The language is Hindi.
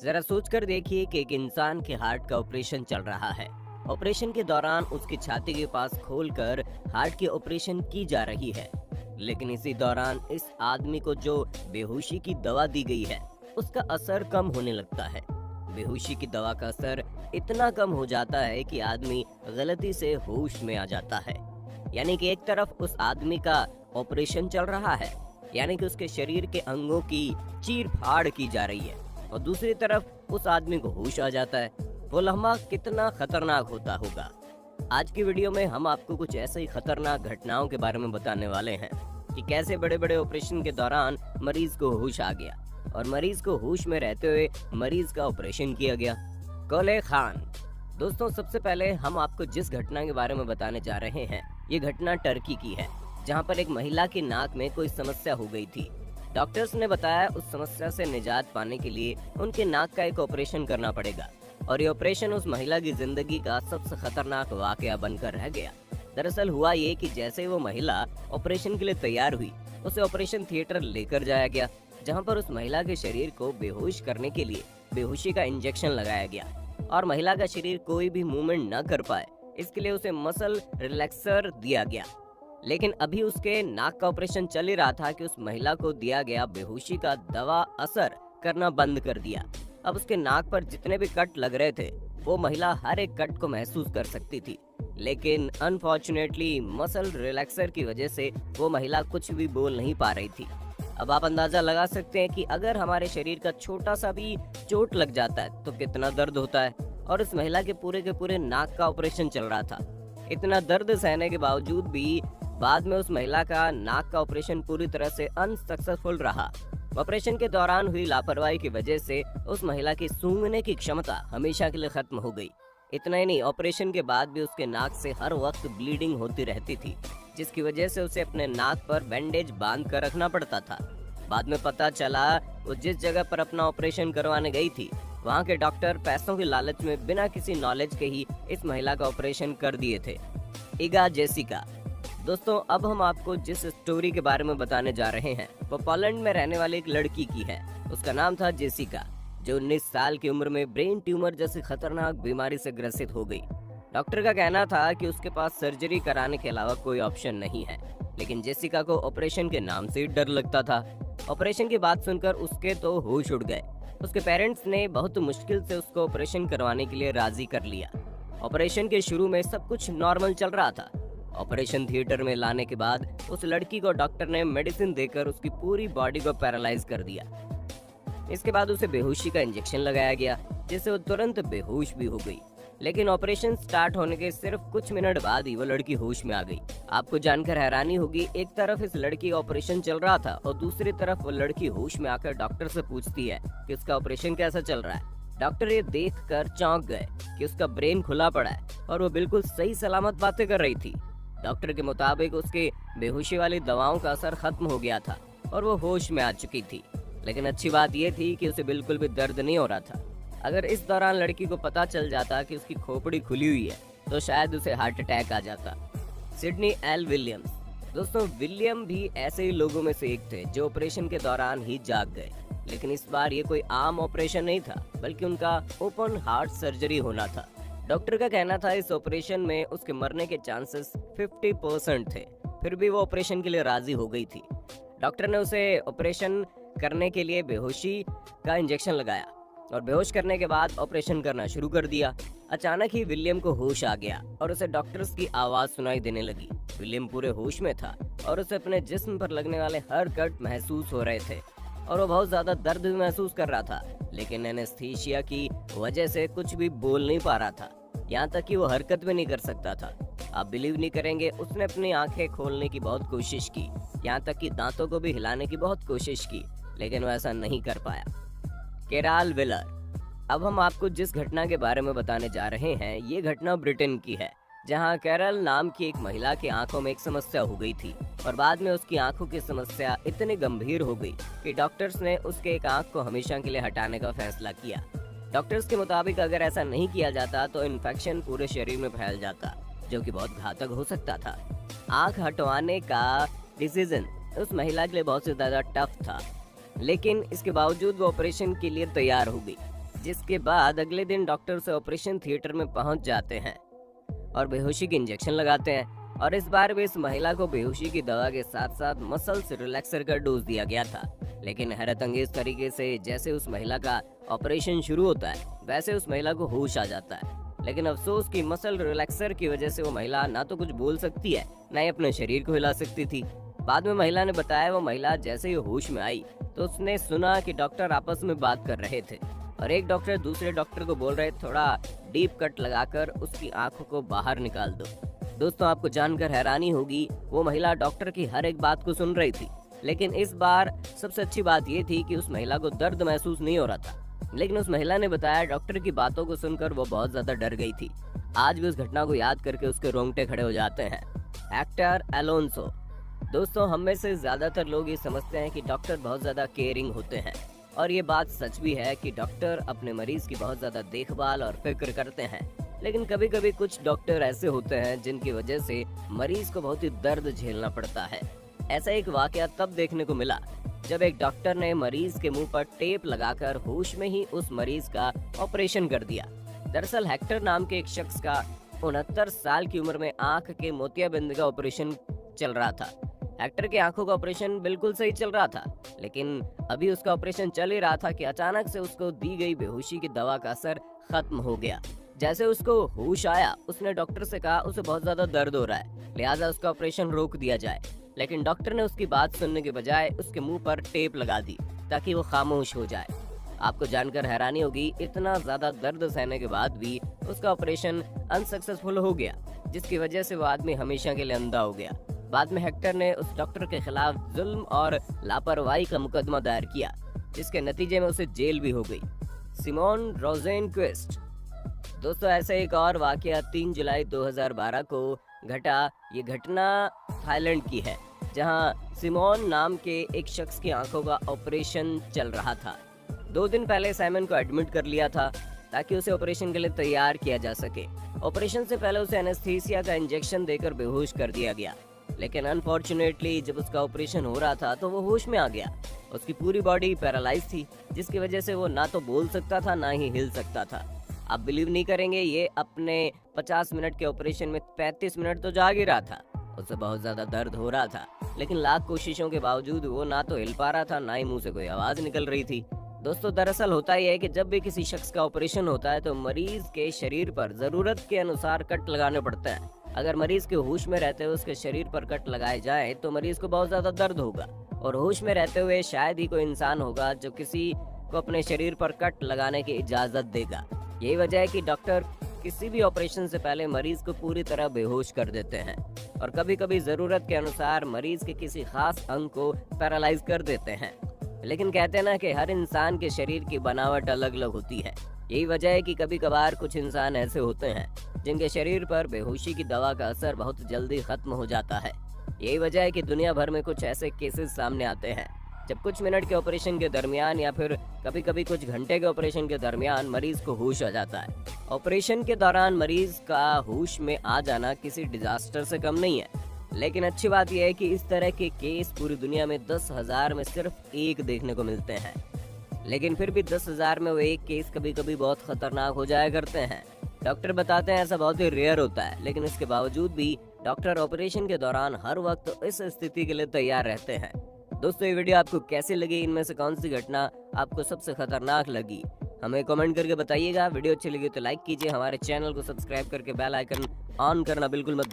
जरा सोच कर देखिए कि एक इंसान के हार्ट का ऑपरेशन चल रहा है। ऑपरेशन के दौरान उसकी छाती के पास खोलकर हार्ट की ऑपरेशन की जा रही है। लेकिन इसी दौरान इस आदमी को जो बेहोशी की दवा दी गई है उसका असर कम होने लगता है। बेहोशी की दवा का असर इतना कम हो जाता है कि आदमी गलती से होश में आ जाता है। यानी कि एक तरफ उस आदमी का ऑपरेशन चल रहा है, यानी कि उसके शरीर के अंगों की चीर फाड़ की जा रही है, और दूसरी तरफ उस आदमी को होश आ जाता है। वो लम्हा कितना खतरनाक होता होगा। आज की वीडियो में हम आपको कुछ ऐसे ही खतरनाक घटनाओं के बारे में बताने वाले हैं कि कैसे बड़े बड़े ऑपरेशन के दौरान मरीज को होश आ गया और मरीज को होश में रहते हुए मरीज का ऑपरेशन किया गया। कोले खान। दोस्तों, सबसे पहले हम आपको जिस घटना के बारे में बताने जा रहे हैं, ये घटना टर्की की है, जहाँ पर एक महिला की नाक में कोई समस्या हो गई थी। डॉक्टर्स ने बताया उस समस्या से निजात पाने के लिए उनके नाक का एक ऑपरेशन करना पड़ेगा, और ये ऑपरेशन उस महिला की जिंदगी का सबसे खतरनाक वाकया बनकर रह गया। दरअसल हुआ ये कि जैसे वो महिला ऑपरेशन के लिए तैयार हुई, उसे ऑपरेशन थिएटर लेकर जाया गया, जहाँ पर उस महिला के शरीर को बेहोश करने के लिए बेहोशी का इंजेक्शन लगाया गया, और महिला का शरीर कोई भी मूवमेंट न कर पाए इसके लिए उसे मसल रिलैक्सर दिया गया। लेकिन अभी उसके नाक का ऑपरेशन चल ही रहा था कि उस महिला को दिया गया बेहोशी का दवा असर करना बंद कर दिया। अब उसके नाक पर जितने भी कट लग रहे थे वो महिला हर एक कट को महसूस कर सकती थी, लेकिन अनफॉर्चुनेटली मसल रिलैक्सर की वजह से वो महिला कुछ भी बोल नहीं पा रही थी। अब आप अंदाजा लगा सकते हैं कि अगर हमारे शरीर का छोटा सा भी चोट लग जाता है तो कितना दर्द होता है, और इस महिला के पूरे नाक का ऑपरेशन चल रहा था। इतना दर्द सहने के बावजूद भी बाद में उस महिला का नाक का ऑपरेशन पूरी तरह से अनसक्सेसफुल रहा। ऑपरेशन के दौरान हुई लापरवाही की वजह से उस महिला की सूंघने की क्षमता हमेशा के लिए खत्म हो गई। इतना ही नहीं, ऑपरेशन के बाद भी उसके नाक से हर वक्त ब्लीडिंग होती रहती थी, जिसकी वजह से उसे अपने नाक पर बैंडेज बांध कर रखना पड़ता था। बाद में पता चला वो जिस जगह पर अपना ऑपरेशन करवाने गई थी, वहाँ के डॉक्टर पैसों की लालच में बिना किसी नॉलेज के ही इस महिला का ऑपरेशन कर दिए थे। इगा जेसिका। दोस्तों, अब हम आपको जिस स्टोरी के बारे में बताने जा रहे हैं वो पोलैंड में रहने वाली एक लड़की की है। उसका नाम था जेसिका, जो 19 साल की उम्र में ब्रेन ट्यूमर जैसी खतरनाक बीमारी से ग्रसित हो गई। डॉक्टर का कहना था कि उसके पास सर्जरी कराने के अलावा कोई ऑप्शन नहीं है, लेकिन जेसिका को ऑपरेशन के नाम से ही डर लगता था। ऑपरेशन की बात सुनकर उसके तो होश उड़ गए। उसके पेरेंट्स ने बहुत मुश्किल से उसको ऑपरेशन करवाने के लिए राजी कर लिया। ऑपरेशन के शुरू में सब कुछ नॉर्मल चल रहा था। ऑपरेशन थिएटर में लाने के बाद उस लड़की को डॉक्टर ने मेडिसिन देकर उसकी पूरी बॉडी को पैरालाइज कर दिया। इसके बाद उसे बेहोशी का इंजेक्शन लगाया गया, जिससे वो तुरंत बेहोश भी हो गई। लेकिन ऑपरेशन स्टार्ट होने के सिर्फ कुछ मिनट बाद ही वो लड़की होश में आ गई। आपको जानकर हैरानी होगी, एक तरफ इस लड़की का ऑपरेशन चल रहा था और दूसरी तरफ वो लड़की होश में आकर डॉक्टर से पूछती है कि उसका ऑपरेशन कैसा चल रहा है। डॉक्टर ये देखकर चौंक गए कि उसका ब्रेन खुला पड़ा है और वो बिल्कुल सही सलामत बातें कर रही थी। डॉक्टर के मुताबिक उसके बेहोशी वाली दवाओं का असर खत्म हो गया था और वो होश में आ चुकी थी। लेकिन अच्छी बात यह थी कि उसे बिल्कुल भी दर्द नहीं हो रहा था। अगर इस दौरान लड़की को पता चल जाता कि उसकी खोपड़ी खुली हुई है तो शायद उसे हार्ट अटैक आ जाता। Sydney L Williams. दोस्तों, विलियम भी ऐसे ही लोगों में से एक थे जो ऑपरेशन के दौरान ही जाग गए। लेकिन इस बार ये कोई आम ऑपरेशन नहीं था, बल्कि उनका ओपन हार्ट सर्जरी होना था। डॉक्टर का कहना था इस ऑपरेशन में उसके मरने के चांसेस 50% थे। फिर भी वो ऑपरेशन के लिए राजी हो गई थी। डॉक्टर ने उसे ऑपरेशन करने के लिए बेहोशी का इंजेक्शन लगाया और बेहोश करने के बाद ऑपरेशन करना शुरू कर दिया। अचानक ही विलियम को होश आ गया और उसे डॉक्टर्स की आवाज सुनाई देने लगी। विलियम पूरे होश में था और उसे अपने जिस्म पर लगने वाले हर कट महसूस हो रहे थे, और वो बहुत ज्यादा दर्द भी महसूस कर रहा था। लेकिन एनेस्थीसिया की वजह से कुछ भी बोल नहीं पा रहा था, यहाँ तक कि वो हरकत भी नहीं कर सकता था। आप बिलीव नहीं करेंगे, उसने अपनी आंखें खोलने की बहुत कोशिश की, यहाँ तक कि दांतों को भी हिलाने की बहुत कोशिश की, लेकिन वो ऐसा नहीं कर पाया। केराल विलर। अब हम आपको जिस घटना के बारे में बताने जा रहे हैं, ये घटना ब्रिटेन की है, जहां कैरल नाम की एक महिला की आंखों में एक समस्या हो गई थी, और बाद में उसकी आंखों की समस्या इतनी गंभीर हो गई कि डॉक्टर्स ने उसके एक आंख को हमेशा के लिए हटाने का फैसला किया। डॉक्टर्स के मुताबिक अगर ऐसा नहीं किया जाता तो इन्फेक्शन पूरे शरीर में फैल जाता, जो कि बहुत घातक हो सकता था। आंख हटवाने का डिसीजन उस महिला के लिए बहुत से ज्यादा टफ था, लेकिन इसके बावजूद वो ऑपरेशन के लिए तैयार हो गई। जिसके बाद अगले दिन डॉक्टर से ऑपरेशन थिएटर में पहुंच जाते हैं और बेहोशी के इंजेक्शन लगाते हैं। और इस बार भी इस महिला को बेहोशी की दवा के साथ साथ मसल्स रिलैक्सर का डोज दिया गया था। लेकिन हैरत अंगेज तरीके से जैसे उस महिला का ऑपरेशन शुरू होता है वैसे उस महिला को होश आ जाता है। लेकिन अफसोस कि मसल रिलैक्सर की वजह से वो महिला ना तो कुछ बोल सकती है ना ही अपने शरीर को हिला सकती थी। बाद में महिला ने बताया वो महिला जैसे ही होश में आई तो उसने सुना कि डॉक्टर आपस में बात कर रहे थे और एक डॉक्टर दूसरे डॉक्टर को बोल रहे थोड़ा डीप कट लगाकर उसकी आंखों को बाहर निकाल दो। दोस्तों, आपको जानकर हैरानी होगी वो महिला डॉक्टर की हर एक बात को सुन रही थी। लेकिन इस बार सबसे अच्छी बात ये थी कि उस महिला को दर्द महसूस नहीं हो रहा था। लेकिन उस महिला ने बताया डॉक्टर की बातों को सुनकर वो बहुत ज्यादा डर गई थी। आज भी उस घटना को याद करके उसके रोंगटे खड़े हो जाते हैं। Actor Alonso. दोस्तों, हम में से ज्यादातर लोग ये समझते हैं कि डॉक्टर बहुत ज्यादा केयरिंग होते हैं और ये बात सच भी है कि डॉक्टर अपने मरीज की बहुत ज्यादा देखभाल और फिक्र करते हैं। लेकिन कभी कभी कुछ डॉक्टर ऐसे होते हैं जिनकी वजह से मरीज को बहुत ही दर्द झेलना पड़ता है। ऐसा एक वाकया तब देखने को मिला जब एक डॉक्टर ने मरीज के मुंह पर टेप लगाकर होश में ही उस मरीज का ऑपरेशन कर दिया। दरअसल हेक्टर नाम के एक शख्स का 69 साल की उम्र में आंख के मोतियाबिंद का ऑपरेशन चल रहा था। हेक्टर की आंखों का ऑपरेशन बिल्कुल सही चल रहा था, लेकिन अभी उसका ऑपरेशन चल ही रहा था कि अचानक से उसको दी गई बेहोशी की दवा का असर खत्म हो गया। जैसे उसको होश आया उसने डॉक्टर से कहा उसे बहुत ज्यादा दर्द हो रहा है, लिहाजा उसका ऑपरेशन रोक दिया जाए। लेकिन डॉक्टर ने उसकी बात सुनने के बजाय उसके मुंह पर टेप लगा दी ताकि वो खामोश हो जाए। आपको जानकर हैरानी होगी इतना ज्यादा दर्द सहने के बाद भी उसका ऑपरेशन अनसक्सेसफुल हो गया, जिसकी वजह से वो आदमी हमेशा के लिए अंधा हो गया। बाद में हेक्टर ने उस डॉक्टर के खिलाफ जुल्म और लापरवाही का मुकदमा दायर किया, जिसके नतीजे में उसे जेल भी हो गई। सिमोन रोजेनक्विस्ट। दोस्तों, ऐसे एक और वाकया 3 जुलाई 2012 को घटा। ये घटना थाईलैंड की है, जहां सिमोन नाम के एक शख्स की आंखों का ऑपरेशन चल रहा था। 2 दिन पहले साइमन को एडमिट कर लिया था ताकि उसे ऑपरेशन के लिए तैयार किया जा सके। ऑपरेशन से पहले उसे एनेस्थीसिया का इंजेक्शन देकर बेहोश कर दिया गया, लेकिन अनफॉर्चुनेटली जब उसका ऑपरेशन हो रहा था तो वो होश में आ गया। उसकी पूरी बॉडी पैरालाइज थी, जिसकी वजह से वो ना तो बोल सकता था ना ही हिल सकता था। आप बिलीव नहीं करेंगे, ये अपने 50 मिनट के ऑपरेशन में 35 मिनट तो जाग ही रहा था। उसे बहुत ज्यादा दर्द हो रहा था, लेकिन लाख कोशिशों के बावजूद वो ना तो हिल पा रहा था ना ही मुंह से कोई आवाज निकल रही थी। दोस्तों, दरअसल होता यह है कि जब भी किसी शख्स का ऑपरेशन होता है तो मरीज के शरीर पर जरूरत के अनुसार कट लगाने पड़ते हैं। अगर मरीज के होश में रहते हुए उसके शरीर पर कट लगाए जाए तो मरीज को बहुत ज्यादा दर्द होगा, और होश में रहते हुए शायद ही कोई इंसान होगा जो किसी को अपने शरीर पर कट लगाने की इजाजत देगा। यही वजह है कि डॉक्टर किसी भी ऑपरेशन से पहले मरीज को पूरी तरह बेहोश कर देते हैं और कभी कभी जरूरत के अनुसार मरीज के किसी खास अंग को पैरालाइज कर देते हैं। लेकिन कहते हैं ना कि हर इंसान के शरीर की बनावट अलग अलग होती है। यही वजह है कि कभी कभार कुछ इंसान ऐसे होते हैं जिनके शरीर पर बेहोशी की दवा का असर बहुत जल्दी खत्म हो जाता है। यही वजह है कि दुनिया भर में कुछ ऐसे केसेस सामने आते हैं जब कुछ मिनट के ऑपरेशन के दरमियान या फिर कभी कभी कुछ घंटे के ऑपरेशन के दरमियान मरीज को होश आ जाता है। ऑपरेशन के दौरान मरीज का होश में आ जाना किसी डिजास्टर से कम नहीं है, लेकिन अच्छी बात यह है कि इस तरह के केस पूरी दुनिया में 10,000 में सिर्फ एक देखने को मिलते हैं। लेकिन फिर भी 10,000 में वो एक केस कभी कभी बहुत खतरनाक हो जाया करते हैं। डॉक्टर बताते हैं ऐसा बहुत ही रेयर होता है, लेकिन इसके बावजूद भी डॉक्टर ऑपरेशन के दौरान हर वक्त इस स्थिति के लिए तैयार रहते हैं। दोस्तों, ये वीडियो आपको कैसी लगी? इनमें से कौन सी घटना आपको सबसे खतरनाक लगी? हमें कमेंट करके बताइएगा। वीडियो अच्छी लगी तो लाइक कीजिए, हमारे चैनल को सब्सक्राइब करके बेल आइकन ऑन करना बिल्कुल मत